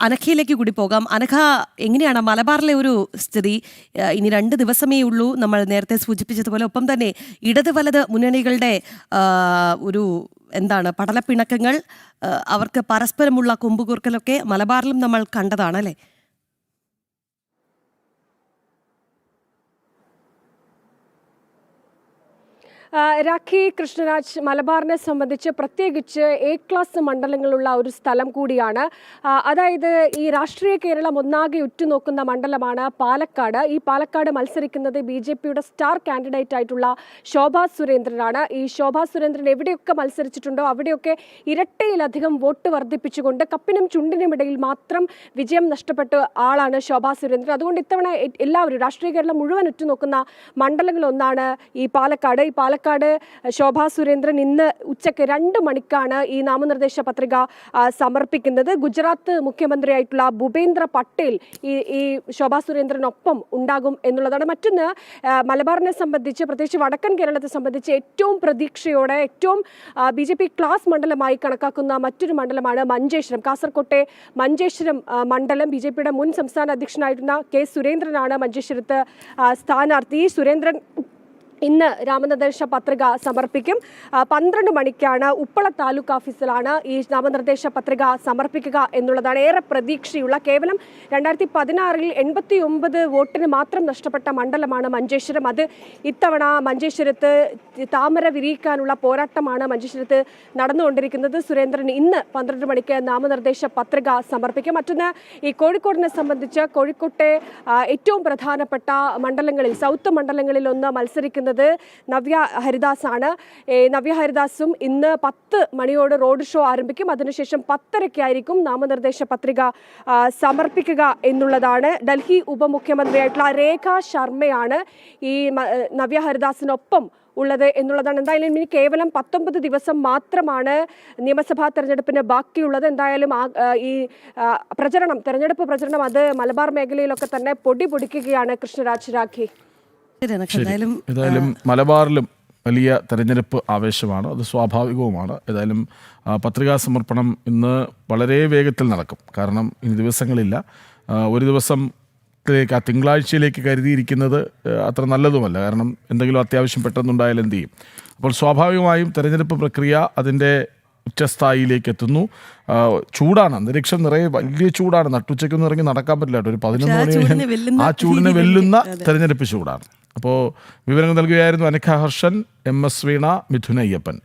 അനഘയിലേക്ക് കൂടി പോകാം. അനഘ, എങ്ങനെയാണ് മലബാറിലെ ഒരു സ്ഥിതി? ഇനി 2 ദിവസമേ ഉള്ളൂ, നമ്മൾ നേരത്തെ സൂചിപ്പിച്ചതുപോലെ. ഒപ്പം തന്നെ ഇടത് വലത് മുന്നണികളുടെ ഒരു പടലപ്പിണക്കങ്ങൾ, അവർക്ക് പരസ്പരമുള്ള കൊമ്പുകൂർക്കലൊക്കെ മലബാറിലും നമ്മൾ കണ്ടതാണ് അല്ലേ? രാഖി കൃഷ്ണരാജ്, മലബാറിനെ സംബന്ധിച്ച് പ്രത്യേകിച്ച് എ ക്ലാസ് മണ്ഡലങ്ങളുള്ള ഒരു സ്ഥലം കൂടിയാണ്. അതായത് ഈ രാഷ്ട്രീയ കേരളം ഒന്നാകെ ഉറ്റുനോക്കുന്ന മണ്ഡലമാണ് പാലക്കാട്. ഈ പാലക്കാട് മത്സരിക്കുന്നത് BJPയുടെ സ്റ്റാർ കാൻഡിഡേറ്റ് ആയിട്ടുള്ള ശോഭാ സുരേന്ദ്രനാണ്. ഈ ശോഭാ സുരേന്ദ്രൻ എവിടെയൊക്കെ മത്സരിച്ചിട്ടുണ്ടോ അവിടെയൊക്കെ ഇരട്ടയിലധികം വോട്ട് വർദ്ധിപ്പിച്ചുകൊണ്ട് കപ്പിനും ചുണ്ടിനും ഇടയിൽ മാത്രം വിജയം നഷ്ടപ്പെട്ട ആളാണ് ശോഭാ സുരേന്ദ്രൻ. അതുകൊണ്ട് ഇത്തവണ എല്ലാവരും, രാഷ്ട്രീയ കേരളം മുഴുവൻ ഉറ്റുനോക്കുന്ന മണ്ഡലങ്ങളൊന്നാണ് ഈ പാലക്കാട്. ഈ പാലക്കാട് ശോഭാ സുരേന്ദ്രൻ ഇന്ന് ഉച്ചയ്ക്ക് 2 മണിക്കാണ് ഈ നാമനിർദ്ദേശ പത്രിക സമർപ്പിക്കുന്നത്. ഗുജറാത്ത് മുഖ്യമന്ത്രിയായിട്ടുള്ള ഭൂപേന്ദ്ര പട്ടേൽ ഈ ശോഭാ സുരേന്ദ്രനൊപ്പം ഉണ്ടാകും എന്നുള്ളതാണ്. മറ്റൊന്ന്, മലബാറിനെ സംബന്ധിച്ച്, പ്രത്യേകിച്ച് വടക്കൻ കേരളത്തെ സംബന്ധിച്ച് ഏറ്റവും പ്രതീക്ഷയോടെ, ഏറ്റവും BJP ക്ലാസ് മണ്ഡലമായി കണക്കാക്കുന്ന മറ്റൊരു മണ്ഡലമാണ് മഞ്ചേശ്വരം. കാസർകോട്ടെ മഞ്ചേശ്വരം മണ്ഡലം BJPയുടെ മുൻ സംസ്ഥാന അധ്യക്ഷനായിരുന്ന K. സുരേന്ദ്രനാണ് മഞ്ചേശ്വരത്ത് സ്ഥാനാർത്ഥി. സുരേന്ദ്രൻ ഇന്ന് നാമനിർദ്ദേശ പത്രിക സമർപ്പിക്കും. 12 മണിക്കാണ് ഉപ്പള താലൂക്ക് ഓഫീസിലാണ് ഈ നാമനിർദ്ദേശ പത്രിക സമർപ്പിക്കുക എന്നുള്ളതാണ്. ഏറെ പ്രതീക്ഷയുള്ള, കേവലം 2016 89 വോട്ടിന് മാത്രം നഷ്ടപ്പെട്ട മണ്ഡലമാണ് മഞ്ചേശ്വരം. അത് ഇത്തവണ മഞ്ചേശ്വരത്ത് താമര വിരിയിക്കാനുള്ള പോരാട്ടമാണ് മഞ്ചേശ്വരത്ത് നടന്നുകൊണ്ടിരിക്കുന്നത്. സുരേന്ദ്രൻ ഇന്ന് 12 മണിക്ക് നാമനിർദ്ദേശ പത്രിക സമർപ്പിക്കും. മറ്റൊന്ന്, ഈ കോഴിക്കോടിനെ സംബന്ധിച്ച് കോഴിക്കോട്ടെ ഏറ്റവും പ്രധാനപ്പെട്ട മണ്ഡലങ്ങളിൽ, സൗത്ത് മണ്ഡലങ്ങളിൽ ഒന്ന് മത്സരിക്കുന്നത് നവ്യ ഹരിദാസ് ആണ്. നവ്യ ഹരിദാസും ഇന്ന് 10 മണിയോട് റോഡ് ഷോ ആരംഭിക്കും. അതിനുശേഷം 10:30 നാമനിർദ്ദേശ പത്രിക സമർപ്പിക്കുക എന്നുള്ളതാണ്. ഡൽഹി ഉപമുഖ്യമന്ത്രിയായിട്ടുള്ള രേഖ ശർമ്മയാണ് ഈ നവ്യ ഹരിദാസിനൊപ്പം ഉള്ളത് എന്നുള്ളതാണ്. എന്തായാലും ഇനി കേവലം 19 ദിവസം മാത്രമാണ് നിയമസഭാ തെരഞ്ഞെടുപ്പിന് ബാക്കിയുള്ളത്. എന്തായാലും ഈ തെരഞ്ഞെടുപ്പ് പ്രചരണം അത് മലബാർ മേഖലയിലൊക്കെ തന്നെ പൊടിപൊടിക്കുകയാണ്. കൃഷ്ണരാജ്, രാഖി. ഏതായാലും മലബാറിലും വലിയ തെരഞ്ഞെടുപ്പ് ആവേശമാണ്, അത് സ്വാഭാവികവുമാണ്. ഏതായാലും പത്രികാ സമർപ്പണം ഇന്ന് വളരെ വേഗത്തിൽ നടക്കും. കാരണം ഇനി ദിവസങ്ങളില്ല. ഒരു ദിവസം തിങ്കളാഴ്ചയിലേക്ക് കരുതിയിരിക്കുന്നത് അത്ര നല്ലതുമല്ല. കാരണം എന്തെങ്കിലും അത്യാവശ്യം പെട്ടെന്നുണ്ടായാൽ എന്ത് ചെയ്യും? അപ്പോൾ സ്വാഭാവികമായും തെരഞ്ഞെടുപ്പ് പ്രക്രിയ അതിൻ്റെ ഉച്ചസ്ഥായിലേക്ക് എത്തുന്നു. ചൂടാണ്, അന്തരീക്ഷം നിറയെ വലിയ ചൂടാണ്. നട്ടുച്ചയ്ക്കൊന്നും ഇറങ്ങി നടക്കാൻ പറ്റില്ല. ഒരു 11 മണി ആ ചൂടിനെ വെല്ലുന്ന തെരഞ്ഞെടുപ്പ് ചൂടാണ്. അപ്പോൾ വിവരങ്ങൾ നൽകുകയായിരുന്നു അനഘ ഹർഷൻ, MS വീണ, മിഥുന അയ്യപ്പൻ.